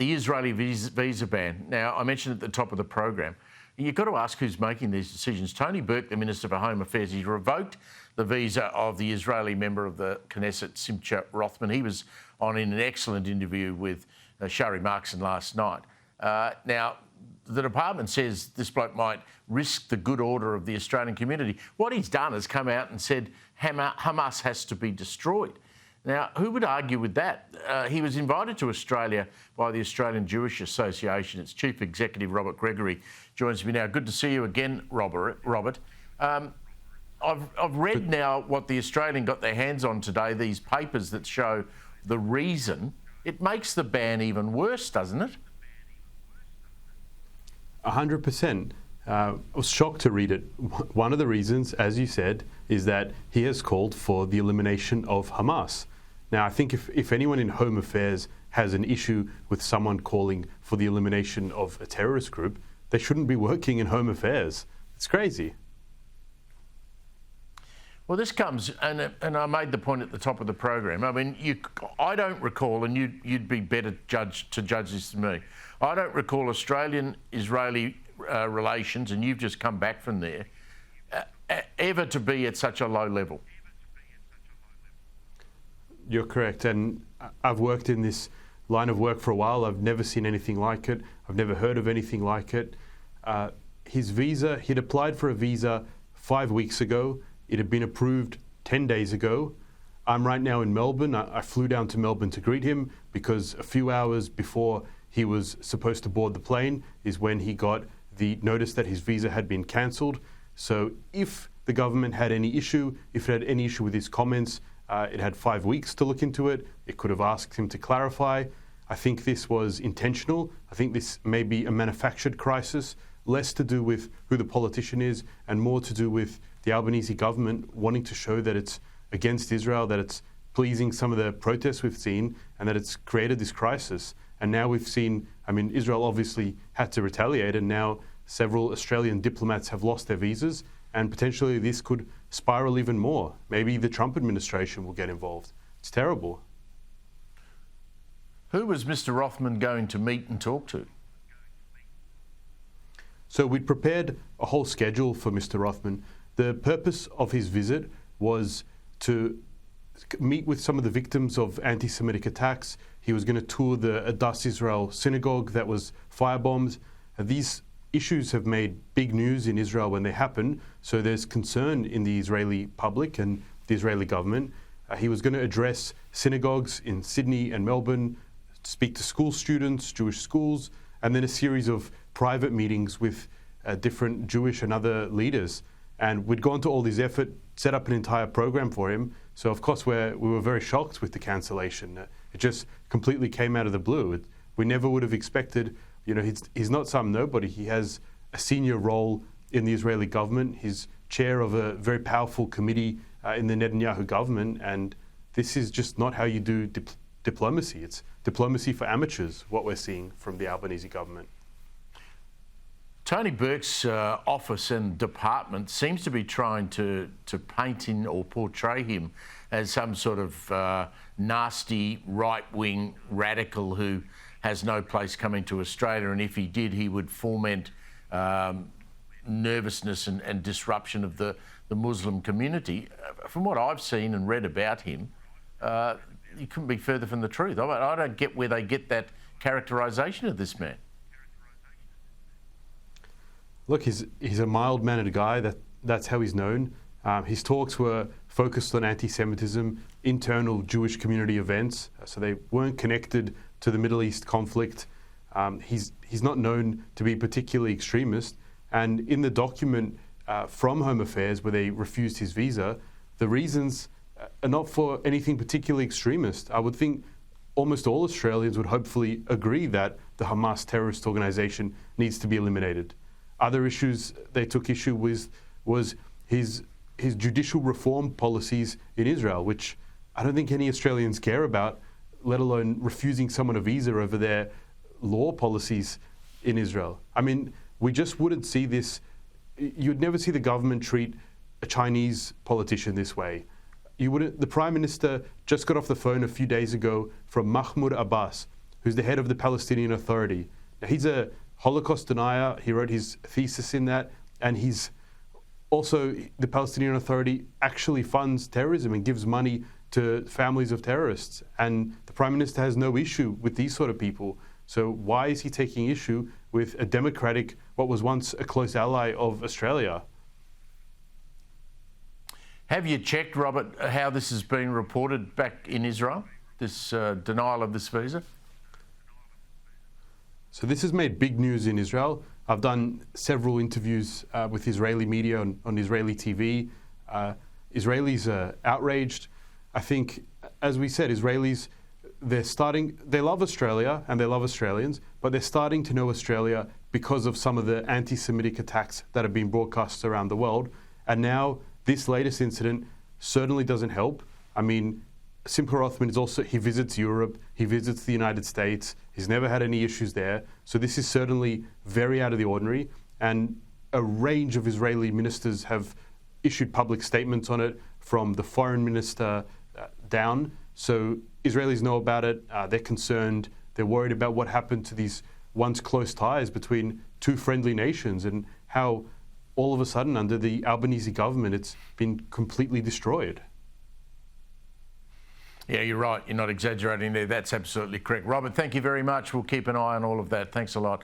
the Israeli visa ban. Now, I mentioned at the top of the program, you've got to ask who's making these decisions. Tony Burke, the Minister for Home Affairs, he's revoked the visa of the Israeli member of the Knesset, Simcha Rothman. He was on in an excellent interview with Shari Markson last night. Now, the department says this bloke might risk the good order of the Australian community. What he's done is come out and said Hamas has to be destroyed. Now, who would argue with that? He was invited to Australia by the Australian Jewish Association. Its Chief Executive, Robert Gregory, joins me now. Good to see you again, Robert. I've read now what the Australian got their hands on today, these papers that show the reason. It makes the ban even worse, doesn't it? 100%. I was shocked to read it. One of the reasons, as you said, is that he has called for the elimination of Hamas. Now, I think if anyone in Home Affairs has an issue with someone calling for the elimination of a terrorist group, they shouldn't be working in Home Affairs. It's crazy. Well, this comes, and I made the point at the top of the program. I mean, I don't recall, and you'd be better to judge this than me. I don't recall Australian-Israeli relations, and you've just come back from there, ever to be at such a low level. You're correct, and I've worked in this line of work for a while. I've never seen anything like it. I've never heard of anything like it. His visa, he'd applied for a visa 5 weeks ago. It had been approved 10 days ago. I'm right now in Melbourne. I flew down to Melbourne to greet him because a few hours before he was supposed to board the plane is when he got the notice that his visa had been cancelled. So if the government had any issue, if it had any issue with his comments, it had 5 weeks to look into it. It could have asked him to clarify. I think this was intentional. I think this may be a manufactured crisis, less to do with who the politician is and more to do with the Albanese government wanting to show that it's against Israel, that it's pleasing some of the protests we've seen, and that it's created this crisis. And now we've seen, I mean, Israel obviously had to retaliate, and now several Australian diplomats have lost their visas, and potentially this could spiral even more. Maybe the Trump administration will get involved. It's terrible. Who was Mr. Rothman going to meet and talk to? So we'd prepared a whole schedule for Mr. Rothman. The purpose of his visit was to meet with some of the victims of anti-Semitic attacks. He was going to tour the Adas Israel synagogue that was firebombed. These issues have made big news in Israel when they happen, so there's concern in the Israeli public and the Israeli government. He was going to address synagogues in Sydney and Melbourne, speak to school students, Jewish schools, and then a series of private meetings with different Jewish and other leaders. And we'd gone to all this effort, set up an entire program for him. So of course we were very shocked with the cancellation. It just completely came out of the blue. We never would have expected, you know, he's not some nobody. He has a senior role in the Israeli government. He's chair of a very powerful committee in the Netanyahu government. And this is just not how you do diplomacy. It's diplomacy for amateurs, what we're seeing from the Albanese government. Tony Burke's office and department seems to be trying to paint in or portray him as some sort of nasty right-wing radical who has no place coming to Australia, and if he did, he would foment nervousness and disruption of the Muslim community. From what I've seen and read about him, he couldn't be further from the truth. I don't get where they get that characterization of this man. Look, he's a mild-mannered guy. That's how he's known. His talks were focused on anti-Semitism, internal Jewish community events, so they weren't connected to the Middle East conflict. He's not known to be particularly extremist. And in the document from Home Affairs where they refused his visa, the reasons are not for anything particularly extremist. I would think almost all Australians would hopefully agree that the Hamas terrorist organisation needs to be eliminated. Other issues they took issue with was his judicial reform policies in Israel, which I don't think any Australians care about, let alone refusing someone a visa over their law policies in Israel. I mean, we just wouldn't see this. You'd never see the government treat a Chinese politician this way. You wouldn't. The Prime Minister just got off the phone a few days ago from Mahmoud Abbas, who's the head of the Palestinian Authority. Now, he's a Holocaust denier. He wrote his thesis in that, and he's also, the Palestinian Authority actually funds terrorism and gives money to families of terrorists. And the Prime Minister has no issue with these sort of people. So why is he taking issue with a democratic, what was once a close ally of Australia? Have you checked, Robert, how this has been reported back in Israel, this denial of this visa? So this has made big news in Israel. I've done several interviews with Israeli media on Israeli TV. Israelis are outraged. I think, as we said, Israelis, they love Australia and they love Australians, but they're starting to know Australia because of some of the anti-Semitic attacks that have been broadcast around the world. And now this latest incident certainly doesn't help. I mean, Simcha Rothman he visits Europe, he visits the United States, he's never had any issues there. So this is certainly very out of the ordinary. And a range of Israeli ministers have issued public statements on it, from the foreign minister down. So Israelis know about it, they're concerned, they're worried about what happened to these once close ties between two friendly nations and how all of a sudden under the Albanese government it's been completely destroyed. Yeah, you're right. You're not exaggerating there. That's absolutely correct. Robert, thank you very much. We'll keep an eye on all of that. Thanks a lot.